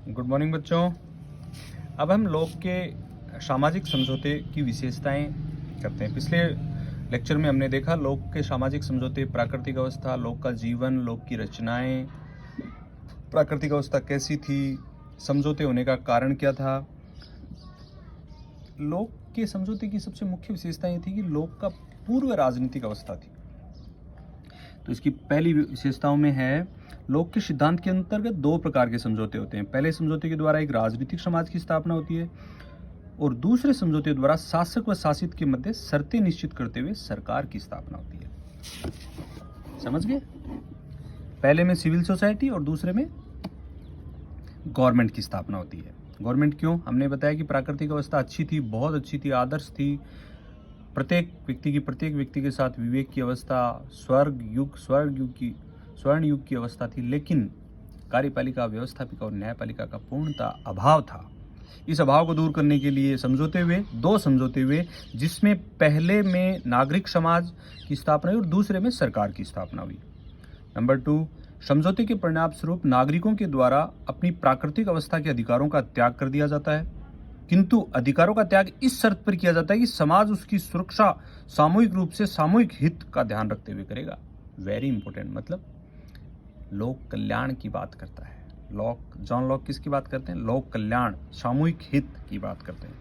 Good morning बच्चों। अब हम लोक के सामाजिक समझौते की विशेषताएं करते हैं। पिछले लेक्चर में हमने देखा लोक के सामाजिक समझौते, प्राकृतिक अवस्था, लोक का जीवन, लोक की रचनाएं, प्राकृतिक अवस्था कैसी थी, समझौते होने का कारण क्या था। लोक के समझौते की सबसे मुख्य विशेषता ये थी कि लोक का पूर्व राजनीतिक अवस्था थी। तो इसकी पहली विशेषताओं में है, लोक के सिद्धांत के अंतर्गत दो प्रकार के समझौते होते हैं। पहले समझौते के द्वारा एक राजनीतिक समाज की स्थापना होती है और दूसरे समझौते द्वारा शासक व शासित के मध्य शर्तें निश्चित करते हुए सरकार की स्थापना होती है। समझ गए? पहले में सिविल सोसाइटी और दूसरे में गवर्नमेंट की स्थापना होती है। गवर्नमेंट क्यों? हमने बताया कि प्राकृतिक अवस्था अच्छी थी, बहुत अच्छी थी, आदर्श थी। प्रत्येक व्यक्ति के साथ विवेक की अवस्था, स्वर्ण युग की अवस्था थी, लेकिन कार्यपालिका, व्यवस्थापिका और न्यायपालिका का पूर्णतः अभाव था। इस अभाव को दूर करने के लिए दो समझौते हुए, जिसमें पहले में नागरिक समाज की स्थापना हुई और दूसरे में सरकार की स्थापना हुई। नंबर 2, समझौते के परिणाम स्वरूप नागरिकों के द्वारा अपनी प्राकृतिक अवस्था के अधिकारों का त्याग कर दिया जाता है, किंतु अधिकारों का त्याग इस शर्त पर किया जाता है कि समाज उसकी सुरक्षा सामूहिक रूप से सामूहिक हित का ध्यान रखते हुए करेगा। वेरी इंपॉर्टेंट, मतलब लोक कल्याण की बात करता है। जॉन लॉक किसकी बात करते हैं? लोक कल्याण, सामूहिक हित की बात करते हैं।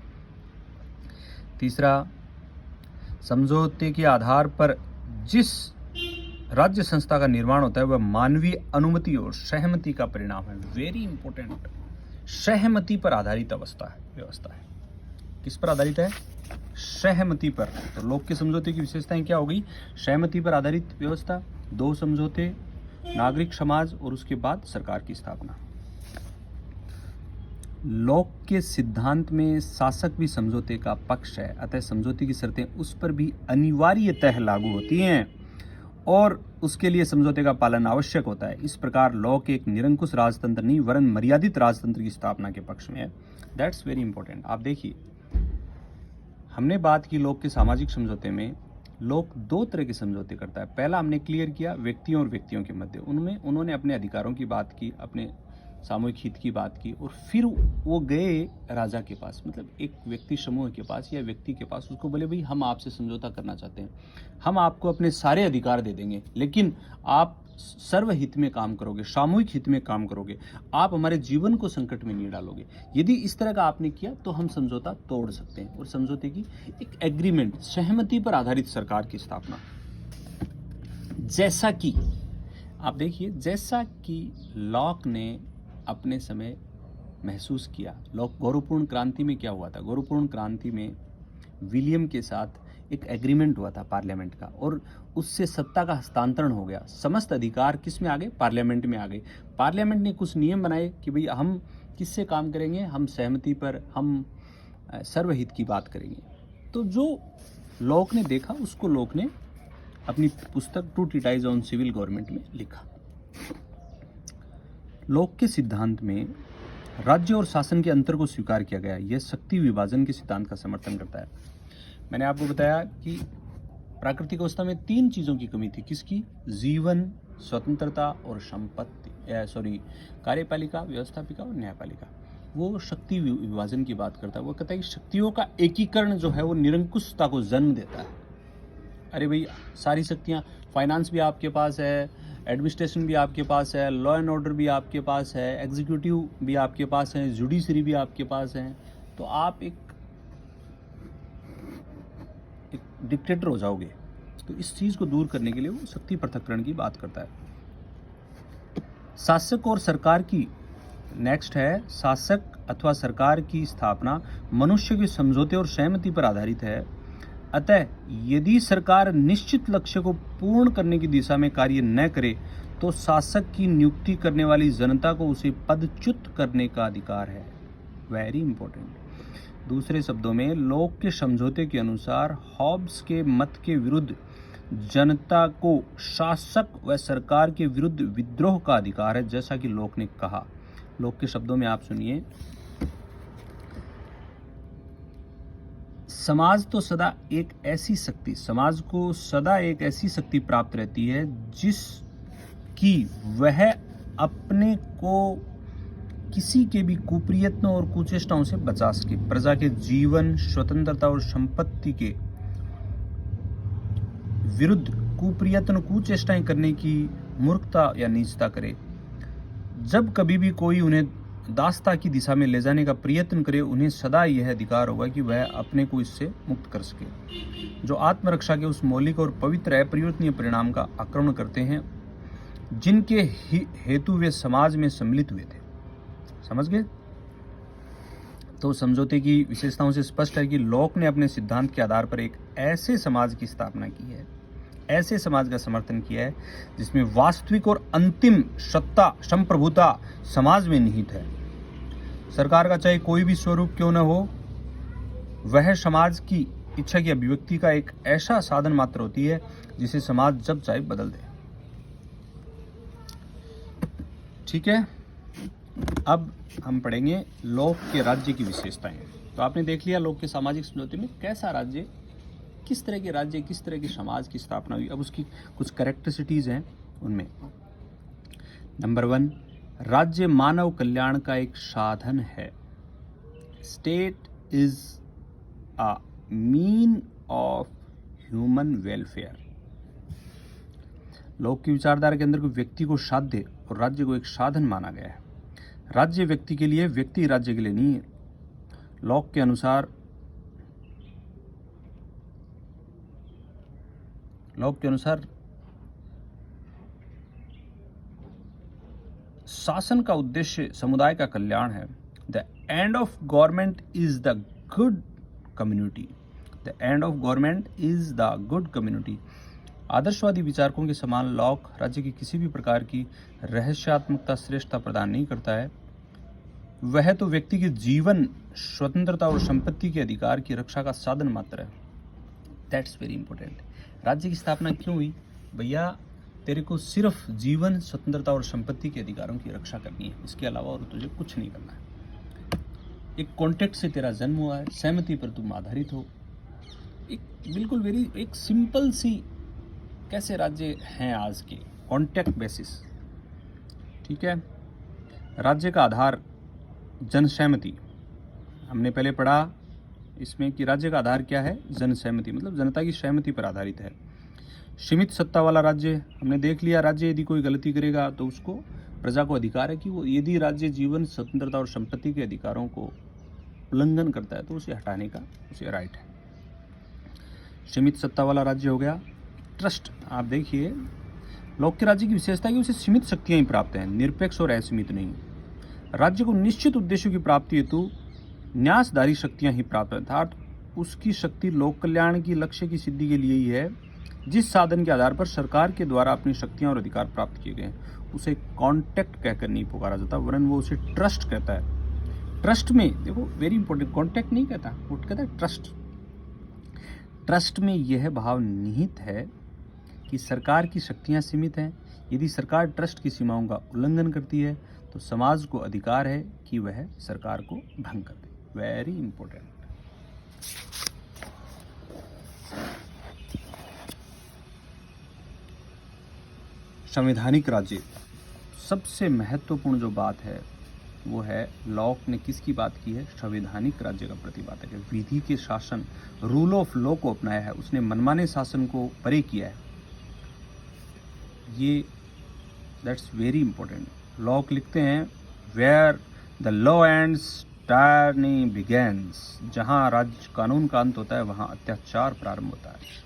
तीसरा, समझौते के आधार पर जिस राज्य संस्था का निर्माण होता है वह मानवीय अनुमति और सहमति का परिणाम है। वेरी इंपॉर्टेंट, सहमति पर आधारित व्यवस्था है। किस पर आधारित है? सहमति पर। तो लोक के समझौते की विशेषताएं क्या हो गई? सहमति पर आधारित व्यवस्था, दो समझौते, नागरिक समाज और उसके बाद सरकार की स्थापना। लोक के सिद्धांत में शासक भी समझौते का पक्ष है, अतः समझौते की शर्तें उस पर भी अनिवार्यतः लागू होती हैं और उसके लिए समझौते का पालन आवश्यक होता है। इस प्रकार लोक एक निरंकुश राजतंत्र नहीं वरन मर्यादित राजतंत्र की स्थापना के पक्ष में है। That's very important. आप देखिए, हमने बात की लोक के सामाजिक समझौते में लोक दो तरह के समझौते करता है। पहला हमने क्लियर किया, व्यक्तियों और व्यक्तियों के मध्य, उनमें उन्होंने अपने अधिकारों की बात की, अपने सामूहिक हित की बात की और फिर वो गए राजा के पास, मतलब एक व्यक्ति समूह के पास या व्यक्ति के पास, उसको बोले भाई हम आपसे समझौता करना चाहते हैं, हम आपको अपने सारे अधिकार दे देंगे, लेकिन आप सर्वहित में काम करोगे, सामूहिक हित में काम करोगे, आप हमारे जीवन को संकट में नहीं डालोगे। यदि इस तरह का आपने किया तो हम समझौता तोड़ सकते हैं। और समझौते की एक एग्रीमेंट, सहमति पर आधारित सरकार की स्थापना। जैसा कि आप देखिए, जैसा कि लॉक ने अपने समय महसूस किया, गौरवपूर्ण क्रांति में क्या हुआ था? गौरवपूर्ण क्रांति में विलियम के साथ एक एग्रीमेंट हुआ था पार्लियामेंट का, और उससे सत्ता का हस्तांतरण हो गया। समस्त अधिकार किस में आ गए? पार्लियामेंट में आ गए। पार्लियामेंट ने कुछ नियम बनाए कि भाई हम किससे काम करेंगे, हम सहमति पर, हम सर्वहित की बात करेंगे। तो जो लॉक ने देखा उसको लॉक ने अपनी पुस्तक two treatise on civil government में लिखा। लोक के सिद्धांत में राज्य और शासन के अंतर को स्वीकार किया गया। यह शक्ति विभाजन के सिद्धांत का समर्थन करता है। मैंने आपको बताया कि प्राकृतिक अवस्था में तीन चीजों की कमी थी। किसकी? जीवन, स्वतंत्रता और संपत्ति, कार्यपालिका, व्यवस्थापिका और न्यायपालिका। वो शक्ति विभाजन की बात करता है। वो कहता है कि शक्तियों का एकीकरण जो है वो निरंकुशता को जन्म देता है। अरे भाई, सारी शक्तियां, फाइनेंस भी आपके पास है, एडमिनिस्ट्रेशन भी आपके पास है, लॉ एंड ऑर्डर भी आपके पास है, एग्जीक्यूटिव भी आपके पास है, जुडिशरी भी आपके पास है, तो आप एक डिक्टेटर हो जाओगे। तो इस चीज को दूर करने के लिए वो शक्ति पृथक्करण की बात करता है। शासक और सरकार की नेक्स्ट है, शासक अथवा सरकार की स्थापना मनुष्य के समझौते और सहमति पर आधारित है। अतः यदि सरकार निश्चित लक्ष्य को पूर्ण करने की दिशा में कार्य न करे तो शासक की नियुक्ति करने वाली जनता को उसे पदच्युत करने का अधिकार है। Very important. दूसरे शब्दों में, लोक के समझौते के अनुसार हॉब्स के मत के विरुद्ध जनता को शासक व सरकार के विरुद्ध विद्रोह का अधिकार है, जैसा कि लोक ने कहा। लोक के शब्दों में आप सुनिए, समाज को सदा एक ऐसी शक्ति प्राप्त रहती है जिसकी वह अपने को किसी के भी कुप्रयत्नों और कुचेष्टाओं से बचा सके, प्रजा के जीवन, स्वतंत्रता और संपत्ति के विरुद्ध कुप्रयत्न, कुचेष्टाएं करने की मूर्खता या नीचता करे। जब कभी भी कोई उन्हें दासता की दिशा में ले जाने का प्रयत्न करे, उन्हें सदा यह अधिकार होगा कि वह अपने को इससे मुक्त कर सके। जो आत्मरक्षा के उस मौलिक और पवित्र अपरिवर्तनीय परिणाम का आक्रमण करते हैं जिनके हेतु वे समाज में सम्मिलित हुए थे। समझ गए? तो समझौते की विशेषताओं से स्पष्ट है कि लॉक ने अपने सिद्धांत के आधार पर एक ऐसे समाज की स्थापना की है, ऐसे समाज का समर्थन किया है जिसमें वास्तविक और अंतिम सत्ता, संप्रभुता समाज में निहित है। सरकार का चाहे कोई भी स्वरूप क्यों न हो, वह समाज की इच्छा की अभिव्यक्ति का एक ऐसा साधन मात्र होती है जिसे समाज जब चाहे बदल दे। ठीक है, अब हम पढ़ेंगे लोक के राज्य की विशेषताएं। तो आपने देख लिया लोक के सामाजिक समझौते में कैसा राज्य, किस तरह के राज्य, किस तरह के समाज की स्थापना हुई। अब उसकी कुछ कैरेक्टरिस्टिकीज हैं उनमें। नंबर 1, राज्य मानव कल्याण का एक साधन है। State is a mean of human welfare. लोक की विचारधारा के अंदर कोई व्यक्ति को साध्य और राज्य को एक साधन माना गया है। राज्य व्यक्ति के लिए, व्यक्ति राज्य के लिए नहीं है। लॉक के अनुसार शासन का उद्देश्य समुदाय का कल्याण है। The end of government is the good community. The end of government is the good community. आदर्शवादी विचारकों के समान लॉक राज्य की किसी भी प्रकार की रहस्यात्मकता, श्रेष्ठता प्रदान नहीं करता है। वह तो व्यक्ति के जीवन, स्वतंत्रता और संपत्ति के अधिकार की रक्षा का साधन मात्र है। That's very important. राज्य की स्थापना क्यों हुई? भैया तेरे को सिर्फ जीवन, स्वतंत्रता और संपत्ति के अधिकारों की रक्षा करनी है, इसके अलावा और तुझे कुछ नहीं करना है। एक कॉन्टेक्ट से तेरा जन्म हुआ है, सहमति पर तुम आधारित हो। एक बिल्कुल एक सिंपल सी कैसे राज्य हैं आज के, कॉन्टेक्ट बेसिस। ठीक है, राज्य का आधार जनसहमति। हमने पहले पढ़ा इसमें कि राज्य का आधार क्या है? जनसहमति, मतलब जनता की सहमति पर आधारित है। सीमित सत्ता वाला राज्य हमने देख लिया। राज्य यदि कोई गलती करेगा तो उसको, प्रजा को अधिकार है कि वो, यदि राज्य जीवन, स्वतंत्रता और संपत्ति के अधिकारों को उल्लंघन करता है तो उसे हटाने का उसे राइट है। सीमित सत्ता वाला राज्य हो गया। ट्रस्ट, आप देखिए लोक के राज्य की विशेषता है कि उसे सीमित शक्तियां ही प्राप्त हैं, निरपेक्ष और असीमित नहीं। राज्य को निश्चित उद्देश्यों की प्राप्ति हेतु न्यासधारी शक्तियां ही प्राप्त हैं, अर्थात उसकी शक्ति लोक कल्याण की लक्ष्य की सिद्धि के लिए ही है। जिस साधन के आधार पर सरकार के द्वारा अपनी शक्तियां और अधिकार प्राप्त किए गए उसे कॉन्टेक्ट कहकर नहीं पुकारा जाता, वरन वो उसे ट्रस्ट कहता है। ट्रस्ट में देखो, वेरी इंपॉर्टेंट, कॉन्टेक्ट नहीं कहता, वो कहता है ट्रस्ट। ट्रस्ट में यह भाव निहित है कि सरकार की शक्तियां सीमित हैं। यदि सरकार ट्रस्ट की सीमाओं का उल्लंघन करती है तो समाज को अधिकार है कि वह सरकार को भंग कर दे। Very important. संवैधानिक राज्य, सबसे महत्वपूर्ण जो बात है वो है लॉक ने किसकी बात की है? संवैधानिक राज्य का प्रतिपादक है। विधि के शासन, रूल ऑफ लॉ को अपनाया है, उसने मनमाने शासन को परे किया है। ये दैट्स वेरी इंपॉर्टेंट। लॉक लिखते हैं where the law ends tyranny begins, जहां राज्य कानून का अंत होता है वहां अत्याचार प्रारंभ होता है।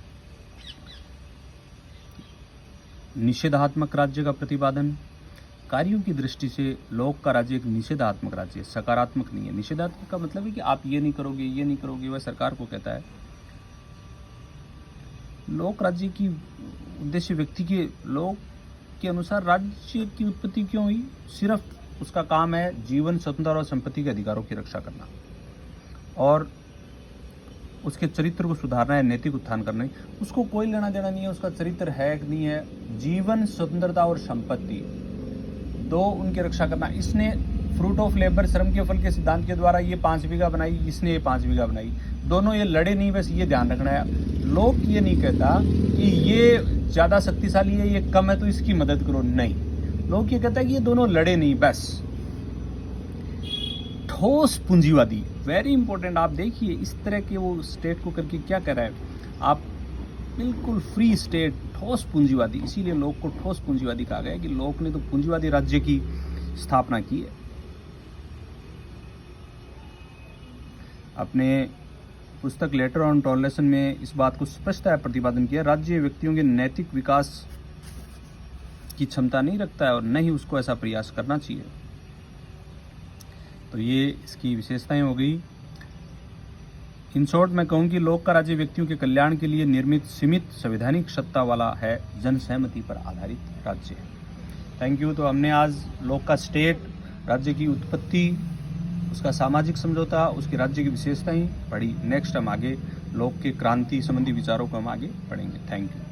निषेधात्मक राज्य का प्रतिपादन, कार्यों की दृष्टि से लोक का राज्य एक निषेधात्मक राज्य है, सकारात्मक नहीं है। निषेधात्मक का मतलब है कि आप ये नहीं करोगे, ये नहीं करोगे, वह सरकार को कहता है। लोक राज्य की उद्देश्य व्यक्ति के, लोक के अनुसार राज्य की उत्पत्ति क्यों हुई? सिर्फ उसका काम है जीवन, स्वतंत्रता और संपत्ति के अधिकारों की रक्षा करना और उसके चरित्र को सुधारना है, नैतिक उत्थान करना है। उसको कोई लेना देना नहीं है उसका चरित्र है कि नहीं है। जीवन, स्वतंत्रता और संपत्ति दो, उनकी रक्षा करना। इसने फ्रूट ऑफ लेबर, श्रम के फल के सिद्धांत के द्वारा ये 5 बीघा बनाई, इसने ये 5 बीघा बनाई, दोनों ये लड़े नहीं, बस ये ध्यान रखना है। लोक ये नहीं कहता कि ये ज़्यादा शक्तिशाली है, ये कम है तो इसकी मदद करो, नहीं। लोक ये कहता है कि ये दोनों लड़े नहीं, बस ठोस पूंजीवादी, वेरी इंपॉर्टेंट। आप देखिए इस तरह के वो स्टेट को करके क्या कर रहा है, आप बिल्कुल फ्री स्टेट, ठोस पूंजीवादी। इसीलिए लोक को ठोस पूंजीवादी कहा गया कि लोक ने तो पूंजीवादी राज्य की स्थापना की है। अपने पुस्तक लेटर ऑन टॉलरेशन में इस बात को स्पष्टतः प्रतिपादन किया, राज्य व्यक्तियों के नैतिक विकास की क्षमता नहीं रखता है और न ही उसको ऐसा प्रयास करना चाहिए। तो ये इसकी विशेषताएं हो गई। इन शॉर्ट मैं कहूँ कि लोक का राज्य व्यक्तियों के कल्याण के लिए निर्मित सीमित संवैधानिक सत्ता वाला है, जनसहमति पर आधारित राज्य है। Thank you. तो हमने आज लोक का स्टेट, राज्य की उत्पत्ति, उसका सामाजिक समझौता, उसके राज्य की विशेषताएं पढ़ी। नेक्स्ट हम आगे लोक के क्रांति संबंधी विचारों को हम आगे पढ़ेंगे। Thank you.